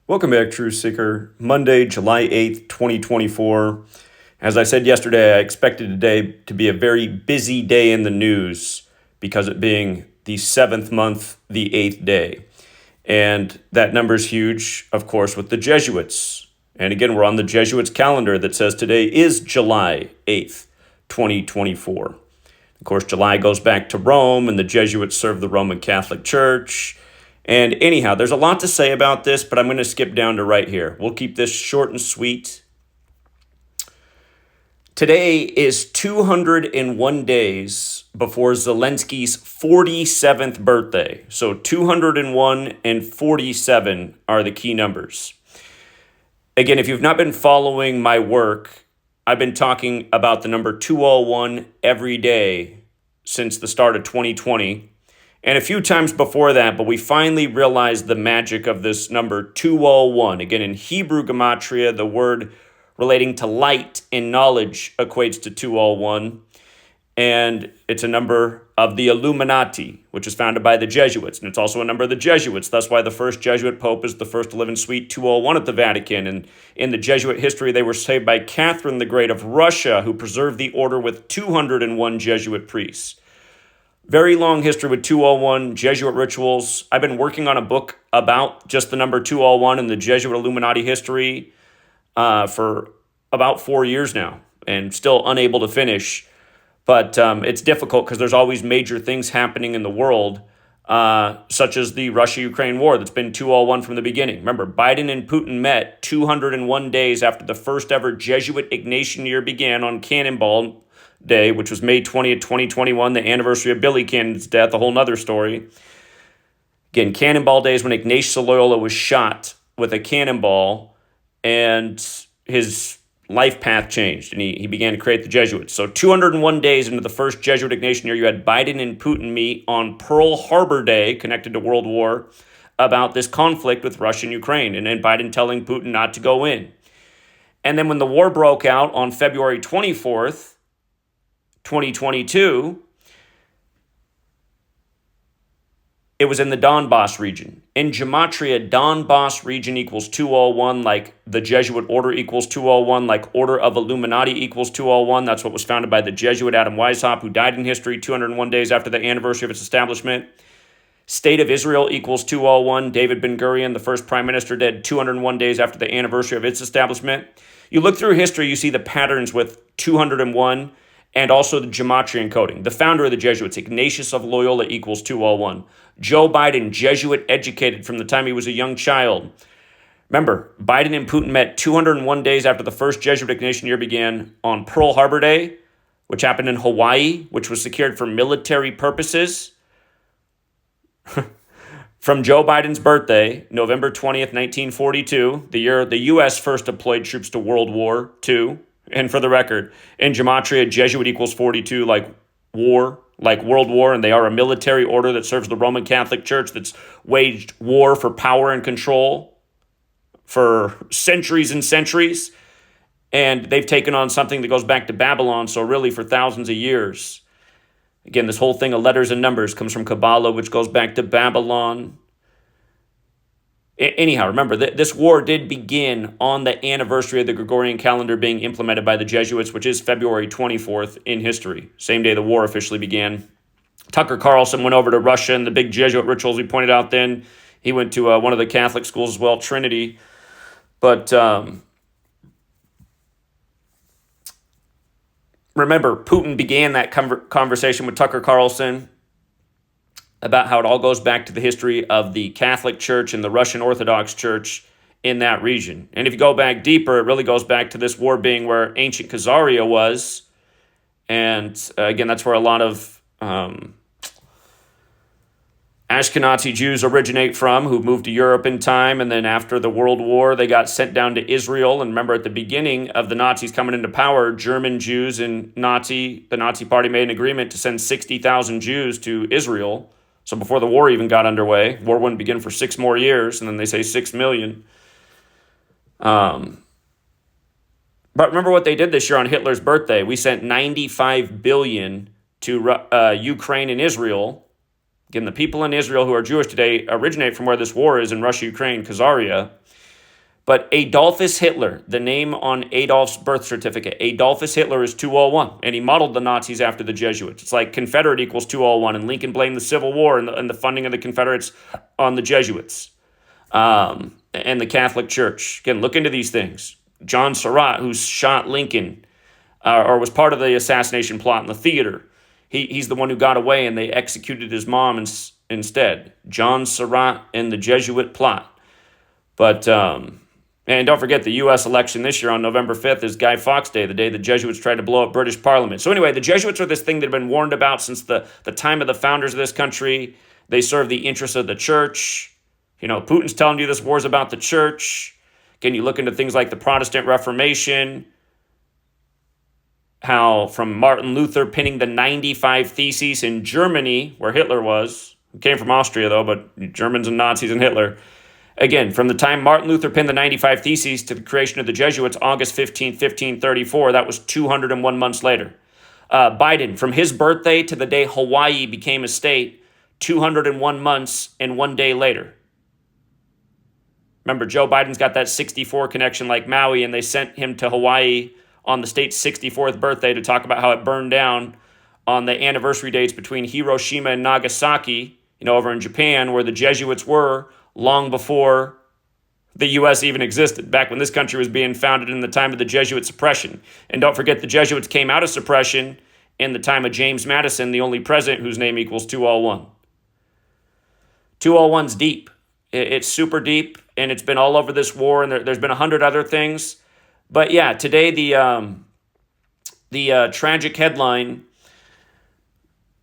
Welcome back, Truth Seeker. Monday, July 8th, 2024. As I said yesterday, I expected today to be a very busy day in the news because it being the 7th month, the 8th day. And that number is huge, of course, with the Jesuits. And again, we're on the Jesuits calendar that says today is July 8th, 2024. Of course, July goes back to Rome, and the Jesuits served the Roman Catholic Church. And anyhow, there's a lot to say about this, but I'm going to skip down to right here. We'll keep this short and sweet. Today is 201 days before Zelensky's 47th birthday. So 201 and 47 are the key numbers. Again, if you've not been following my work, I've been talking about the number 201 every day since the start of 2020. And a few times before that, but we finally realized the magic of this number 201. Again, in Hebrew Gematria, the word relating to light and knowledge equates to 201. And it's a number of the Illuminati, which was founded by the Jesuits. And it's also a number of the Jesuits. That's why the first Jesuit pope is the first to live in Suite 201 at the Vatican. And in the Jesuit history, they were saved by Catherine the Great of Russia, who preserved the order with 201 Jesuit priests. Very long history with 201, Jesuit rituals. I've been working on a book about just the number 201 and the Jesuit Illuminati history for about 4 years now, and still unable to finish. But it's difficult because there's always major things happening in the world, such as the Russia-Ukraine war that's been 201 from the beginning. Remember, Biden and Putin met 201 days after the first ever Jesuit Ignatian year began on Cannonball Day, which was May 20th, 2021, the anniversary of Billy Cannon's death, a whole nother story. Again, Cannonball Day is when Ignatius of Loyola was shot with a cannonball, and his life path changed, and he began to create the Jesuits. So 201 days into the first Jesuit Ignatian year, you had Biden and Putin meet on Pearl Harbor Day, connected to World War, about this conflict with Russia and Ukraine, and then Biden telling Putin not to go in. And then when the war broke out on February 24th, 2022, it was in the Donbass region. In Gematria, Donbass region equals 201, like the Jesuit order equals 201, like Order of Illuminati equals 201. That's what was founded by the Jesuit Adam Weishaupt, who died in history 201 days after the anniversary of its establishment. State of Israel equals 201. David Ben-Gurion, the first prime minister, dead 201 days after the anniversary of its establishment. You look through history, you see the patterns with 201, and also the Gematria encoding. The founder of the Jesuits, Ignatius of Loyola, equals 201. Joe Biden, Jesuit educated from the time he was a young child. Remember, Biden and Putin met 201 days after the first Jesuit Ignatian year began on Pearl Harbor Day, which happened in Hawaii, which was secured for military purposes. From Joe Biden's birthday, November 20th, 1942, the year the U.S. first deployed troops to World War II. And for the record, in Gematria, Jesuit equals 42, like war, like World War, and they are a military order that serves the Roman Catholic Church that's waged war for power and control for centuries and centuries. And they've taken on something that goes back to Babylon, so really for thousands of years. Again, this whole thing of letters and numbers comes from Kabbalah, which goes back to Babylon. Anyhow, remember, this war did begin on the anniversary of the Gregorian calendar being implemented by the Jesuits, which is February 24th in history, same day the war officially began. Tucker Carlson went over to Russia and the big Jesuit rituals we pointed out then. He went to one of the Catholic schools as well, Trinity. But remember, Putin began that conversation with Tucker Carlson about how it all goes back to the history of the Catholic Church and the Russian Orthodox Church in that region. And if you go back deeper, it really goes back to this war being where ancient Khazaria was. And again, that's where a lot of Ashkenazi Jews originate from, who moved to Europe in time. And then after the World War, they got sent down to Israel. And remember, at the beginning of the Nazis coming into power, German Jews and the Nazi Party made an agreement to send 60,000 Jews to Israel. So before the war even got underway, war wouldn't begin for 6 more years, and then they say 6 million. But remember what they did this year on Hitler's birthday. We sent $95 billion to Ukraine and Israel. Again, the people in Israel who are Jewish today originate from where this war is in Russia, Ukraine, Khazaria. But Adolphus Hitler, the name on Adolf's birth certificate, Adolphus Hitler is 201, and he modeled the Nazis after the Jesuits. It's like Confederate equals 201, and Lincoln blamed the Civil War and the funding of the Confederates on the Jesuits and the Catholic Church. Again, look into these things. John Surratt, who shot Lincoln, or was part of the assassination plot in the theater, he's the one who got away, and they executed his mom instead. John Surratt and the Jesuit plot. But... and don't forget, the U.S. election this year on November 5th is Guy Fawkes Day, the day the Jesuits tried to blow up British Parliament. So anyway, the Jesuits are this thing that have been warned about since the time of the founders of this country. They serve the interests of the church. Putin's telling you this war's about the church. Again, you look into things like the Protestant Reformation, how from Martin Luther pinning the 95 Theses in Germany, where Hitler was, who came from Austria though, but Germans and Nazis and Hitler. Again, from the time Martin Luther penned the 95 Theses to the creation of the Jesuits, August 15, 1534, that was 201 months later. Biden, from his birthday to the day Hawaii became a state, 201 months and 1 day later. Remember, Joe Biden's got that 64 connection like Maui, and they sent him to Hawaii on the state's 64th birthday to talk about how it burned down on the anniversary dates between Hiroshima and Nagasaki, over in Japan, where the Jesuits were, long before the U.S. even existed, back when this country was being founded in the time of the Jesuit suppression. And don't forget, the Jesuits came out of suppression in the time of James Madison, the only president whose name equals 201. 201's deep. It's super deep, and it's been all over this war, and there's been 100 other things. But yeah, today the tragic headline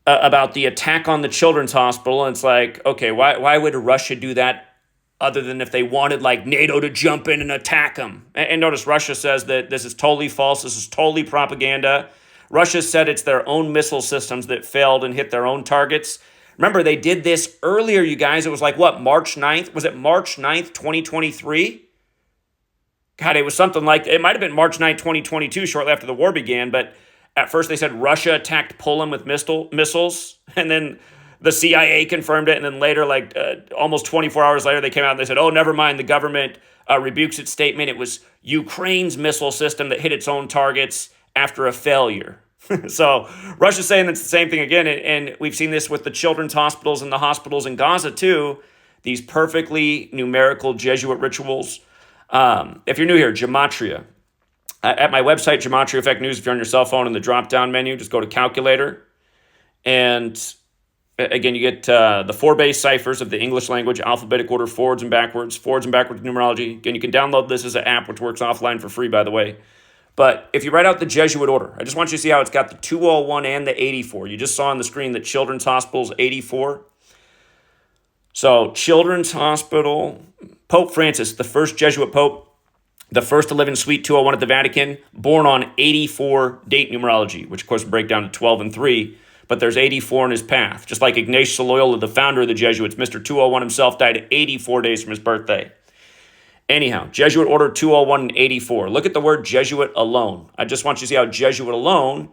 about the attack on the children's hospital, and it's like, okay, why would Russia do that other than if they wanted like NATO to jump in and attack them? And notice Russia says that this is totally false, this is totally propaganda. Russia said it's their own missile systems that failed and hit their own targets. Remember, they did this earlier, you guys. It was like, March 9th? Was it March 9th, 2023? God, it was something like, it might have been March 9th, 2022, shortly after the war began, but at first, they said Russia attacked Poland with missiles, and then the CIA confirmed it, and then later, almost 24 hours later, they came out and they said, oh, never mind, the government rebukes its statement. It was Ukraine's missile system that hit its own targets after a failure. So Russia's saying it's the same thing again, and we've seen this with the children's hospitals and the hospitals in Gaza, too, these perfectly numerical Jesuit rituals. If you're new here, Gematria. At my website, GematriaEffectNews, if you're on your cell phone in the drop-down menu, just go to Calculator. And again, you get the 4 base ciphers of the English language, alphabetic order, forwards and backwards numerology. Again, you can download this as an app, which works offline for free, by the way. But if you write out the Jesuit order, I just want you to see how it's got the 201 and the 84. You just saw on the screen that Children's Hospital's 84. So Children's Hospital, Pope Francis, the first Jesuit Pope, the first to live in Suite 201 at the Vatican, born on 84 date numerology, which of course would break down to 12 and 3, but there's 84 in his path. Just like Ignatius Loyola, the founder of the Jesuits, Mr. 201 himself died at 84 days from his birthday. Anyhow, Jesuit Order 201 and 84. Look at the word Jesuit alone. I just want you to see how Jesuit alone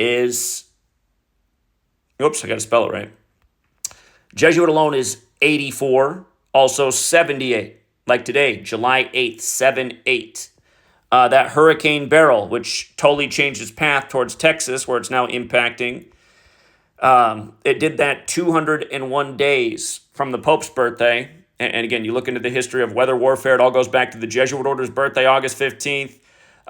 is, oops, I got to spell it right. Jesuit alone is 84, also 78. Like today, July 8th, 7-8. That Hurricane Beryl, which totally changed its path towards Texas, where it's now impacting. It did that 201 days from the Pope's birthday. And again, you look into the history of weather warfare, it all goes back to the Jesuit Order's birthday, August 15th.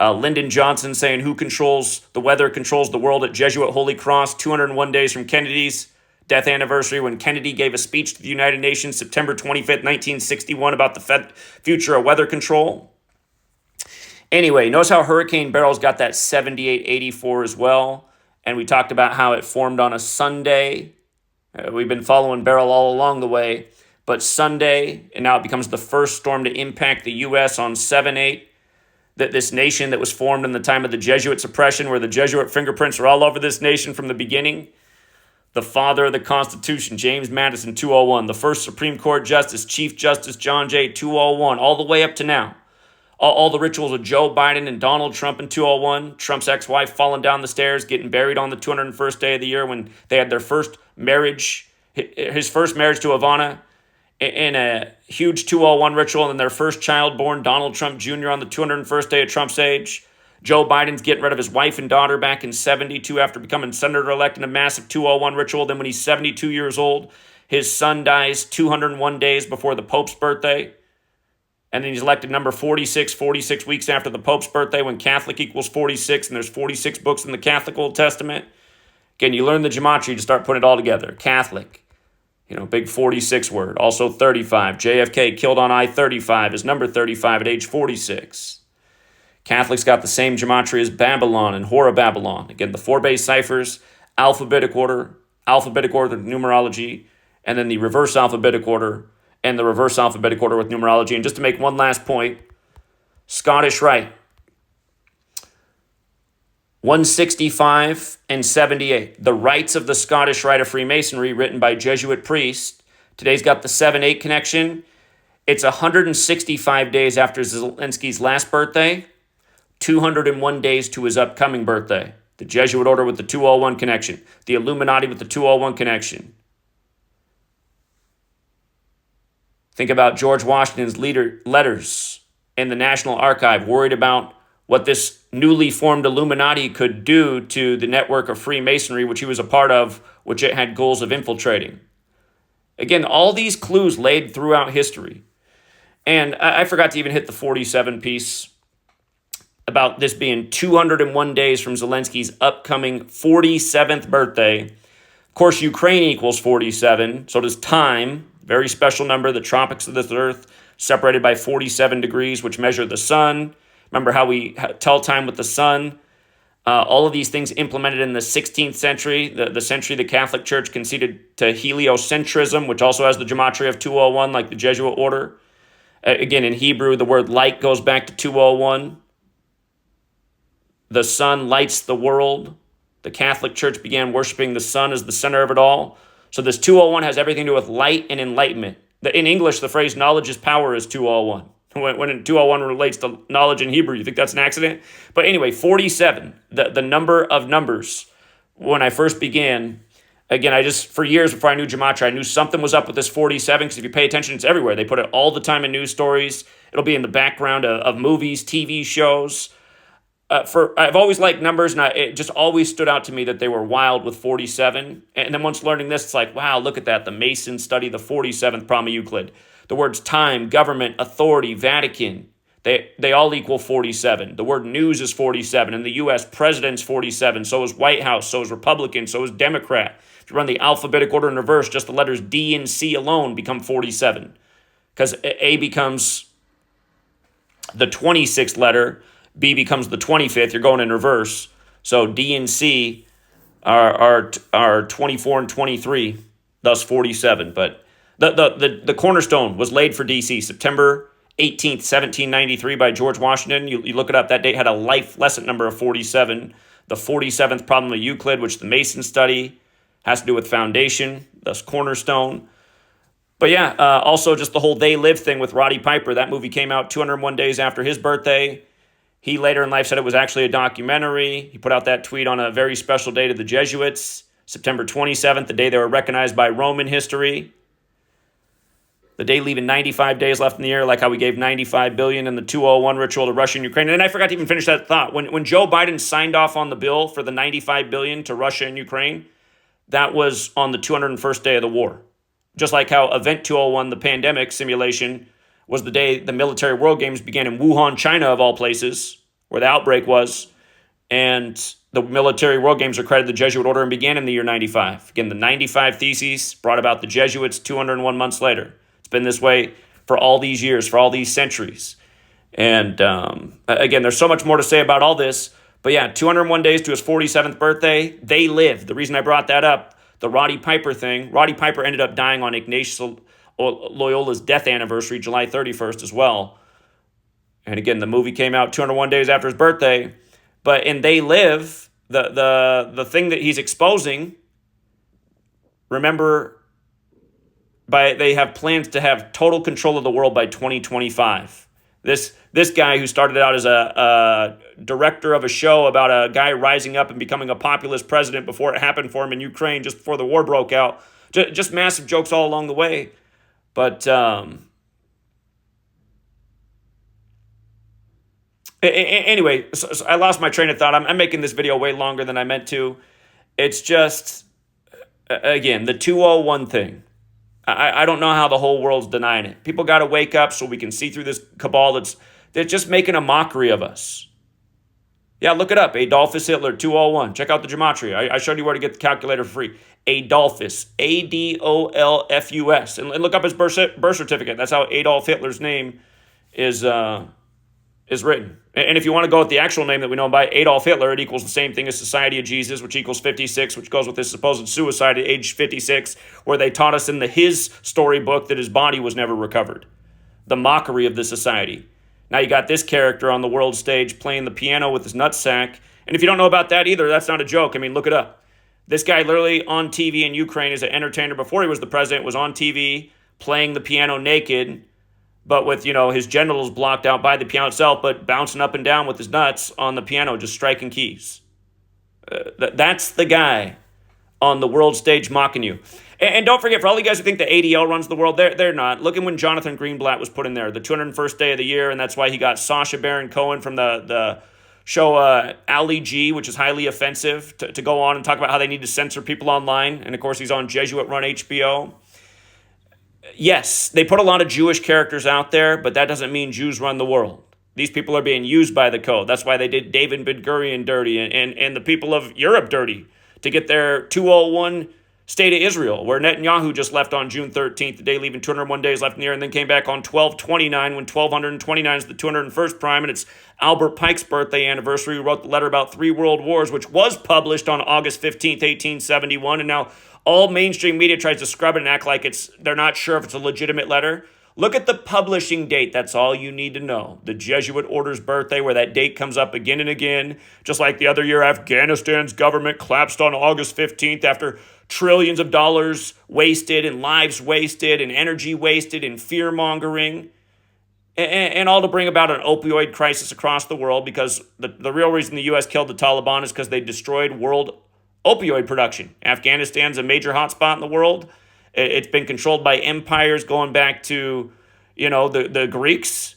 Lyndon Johnson saying who controls the weather controls the world at Jesuit Holy Cross, 201 days from Kennedy's death anniversary when Kennedy gave a speech to the United Nations September 25th, 1961 about the future of weather control. Anyway, notice how Hurricane Beryl's got that 78-84 as well. And we talked about how it formed on a Sunday. We've been following Beryl all along the way. But Sunday, and now it becomes the first storm to impact the U.S. on 7-8. That this nation that was formed in the time of the Jesuit suppression, where the Jesuit fingerprints are all over this nation from the beginning. The father of the Constitution, James Madison, 201. The first Supreme Court Justice, Chief Justice John Jay, 201. All the way up to now. All the rituals of Joe Biden and Donald Trump in 201. Trump's ex-wife falling down the stairs, getting buried on the 201st day of the year when they had their first marriage, his first marriage to Ivana. in a huge 201 ritual, and their first child born, Donald Trump Jr., on the 201st day of Trump's age. Joe Biden's getting rid of his wife and daughter back in 72 after becoming senator-elect in a massive 201 ritual. Then when he's 72 years old, his son dies 201 days before the Pope's birthday. And then he's elected number 46 weeks after the Pope's birthday, when Catholic equals 46, and there's 46 books in the Catholic Old Testament. Again, you learn the gematria to start putting it all together. Catholic, big 46 word. Also 35. JFK killed on I-35 is number 35 at age 46. Catholics got the same gematria as Babylon and Horror Babylon. Again, the 4 base ciphers, alphabetic order numerology, and then the reverse alphabetic order and the reverse alphabetic order with numerology. And just to make one last point, Scottish Rite, 165 and 78. The Rites of the Scottish Rite of Freemasonry, written by Jesuit priests. Today's got the 7-8 connection. It's 165 days after Zelensky's last birthday, 201 days to his upcoming birthday. The Jesuit order with the 201 connection. The Illuminati with the 201 connection. Think about George Washington's letters in the National Archive, worried about what this newly formed Illuminati could do to the network of Freemasonry, which he was a part of, which it had goals of infiltrating. Again, all these clues laid throughout history. And I forgot to even hit the 47 piece about this being 201 days from Zelensky's upcoming 47th birthday. Of course, Ukraine equals 47, so does time. Very special number, the tropics of this earth, separated by 47 degrees, which measure the sun. Remember how we tell time with the sun? All of these things implemented in the 16th century, the century the Catholic Church conceded to heliocentrism, which also has the gematria of 201, like the Jesuit order. Again, in Hebrew, the word light goes back to 201. The sun lights the world. The Catholic Church began worshiping the sun as the center of it all. So this 201 has everything to do with light and enlightenment. In English, the phrase knowledge is power is 201. When 201 relates to knowledge in Hebrew, you think that's an accident? But anyway, 47, the number of numbers. When I first began, again, for years before I knew gematria, I knew something was up with this 47, because if you pay attention, it's everywhere. They put it all the time in news stories. It'll be in the background of movies, TV shows. I've always liked numbers, and it just always stood out to me that they were wild with 47. And then once learning this, it's like, wow, look at that. The Masons study the 47th problem of Euclid. The words time, government, authority, Vatican, they all equal 47. The word news is 47. In the U.S., president's 47. So is White House. So is Republican. So is Democrat. If you run the alphabetic order in reverse, just the letters D and C alone become 47. Because A becomes the 26th letter. B becomes the 25th. You're going in reverse. So D and C are 24 and 23, thus 47. But the cornerstone was laid for D.C. September 18th, 1793 by George Washington. You look it up. That date had a life lesson number of 47. The 47th problem of Euclid, which the Masons study, has to do with foundation, thus cornerstone. But yeah, also just the whole They Live thing with Roddy Piper. That movie came out 201 days after his birthday. He later in life said it was actually a documentary. He put out that tweet on a very special day to the Jesuits, September 27th, the day they were recognized by Roman history. The day leaving 95 days left in the year, like how we gave 95 billion in the 201 ritual to Russia and Ukraine. And I forgot to even finish that thought. When Joe Biden signed off on the bill for the 95 billion to Russia and Ukraine, that was on the 201st day of the war. Just like how Event 201, the pandemic simulation, was the day the military world games began in Wuhan, China, of all places, where the outbreak was. And the military world games are credited to the Jesuit order and began in the year 95. Again, the 95 Theses brought about the Jesuits 201 months later. It's been this way for all these years, for all these centuries. And again, there's so much more to say about all this. But yeah, 201 days to his 47th birthday, they lived. The reason I brought that up, the Roddy Piper thing, Roddy Piper ended up dying on Ignatius Loyola's death anniversary, July 31st as well. And again, the movie came out 201 days after his birthday. But in They Live, the thing that he's exposing, remember, they have plans to have total control of the world by 2025. This guy who started out as a director of a show about a guy rising up and becoming a populist president before it happened for him in Ukraine, just before the war broke out. Just massive jokes all along the way. But anyway, so I lost my train of thought. I'm making this video way longer than I meant to. It's just, again, the 201 thing. I don't know how the whole world's denying it. People got to wake up so we can see through this cabal that's just making a mockery of us. Yeah, look it up. Adolphus Hitler 201. Check out the Gematria. I showed you where to get the calculator for free. Adolphus, Adolphus, and look up his birth certificate. That's how Adolf Hitler's name is written. And if you want to go with the actual name that we know by, Adolf Hitler, it equals the same thing as Society of Jesus, which equals 56, which goes with his supposed suicide at age 56, where they taught us in his storybook that his body was never recovered. The mockery of the society. Now you got this character on the world stage playing the piano with his nutsack. And if you don't know about that either, that's not a joke. I mean, look it up. This guy literally on TV in Ukraine as an entertainer before he was the president, was on TV playing the piano naked, but with, his genitals blocked out by the piano itself, but bouncing up and down with his nuts on the piano, just striking keys. That's the guy on the world stage mocking you. And don't forget, for all you guys who think the ADL runs the world, they're not. Look at when Jonathan Greenblatt was put in there, the 201st day of the year, and that's why he got Sacha Baron Cohen from the show Ali G, which is highly offensive, to go on and talk about how they need to censor people online. And, of course, he's on Jesuit-run HBO. Yes, they put a lot of Jewish characters out there, but that doesn't mean Jews run the world. These people are being used by the code. That's why they did David Ben-Gurion dirty and the people of Europe dirty to get their 201 State of Israel, where Netanyahu just left on June 13th, the day leaving 201 days left in the year, and then came back on 12/29 when 1229 is the 201st prime, and it's Albert Pike's birthday anniversary, who wrote the letter about 3 world wars, which was published on August 15th, 1871, and now all mainstream media tries to scrub it and act like they're not sure if it's a legitimate letter. Look at the publishing date. That's all you need to know. The Jesuit order's birthday, where that date comes up again and again. Just like the other year, Afghanistan's government collapsed on August 15th after trillions of dollars wasted and lives wasted and energy wasted and fear-mongering. And all to bring about an opioid crisis across the world, because the real reason the U.S. killed the Taliban is because they destroyed world opioid production. Afghanistan's a major hotspot in the world. It's been controlled by empires going back to, the Greeks.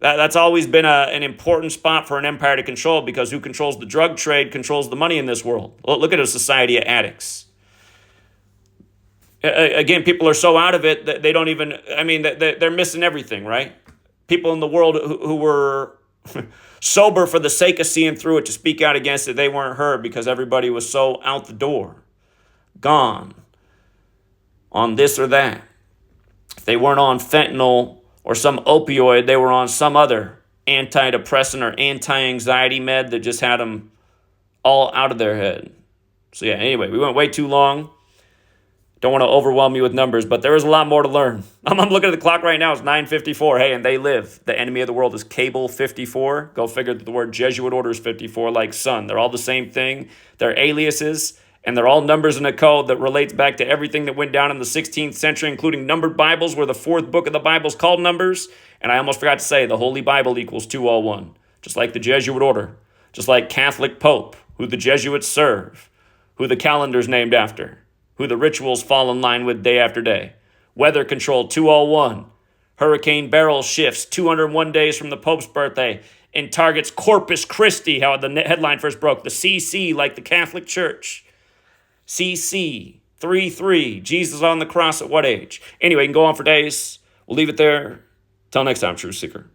That's always been an important spot for an empire to control, because who controls the drug trade controls the money in this world. Look at a society of addicts. Again, people are so out of it that they don't even, they're missing everything, right? People in the world who were sober for the sake of seeing through it to speak out against it, they weren't heard because everybody was so out the door, gone on this or that. If they weren't on fentanyl or some opioid, they were on some other antidepressant or anti-anxiety med that just had them all out of their head. So yeah, anyway, we went way too long. Don't want to overwhelm you with numbers, but there is a lot more to learn. I'm looking at the clock right now. It's 9:54. Hey, and they live. The enemy of the world is Cable 54. Go figure that the word Jesuit order is 54, like sun. They're all the same thing. They're aliases, and they're all numbers in a code that relates back to everything that went down in the 16th century, including numbered Bibles, where the 4th book of the Bible is called Numbers. And I almost forgot to say, the Holy Bible equals 201, just like the Jesuit order, just like Catholic Pope, who the Jesuits serve, who the calendar's named after, who the rituals fall in line with day after day. Weather control 201. Hurricane Beryl shifts 201 days from the Pope's birthday and targets Corpus Christi, how the headline first broke. The CC, like the Catholic Church. CC 3:3. Jesus on the cross at what age? Anyway, you can go on for days. We'll leave it there. Till next time, Truth Seeker.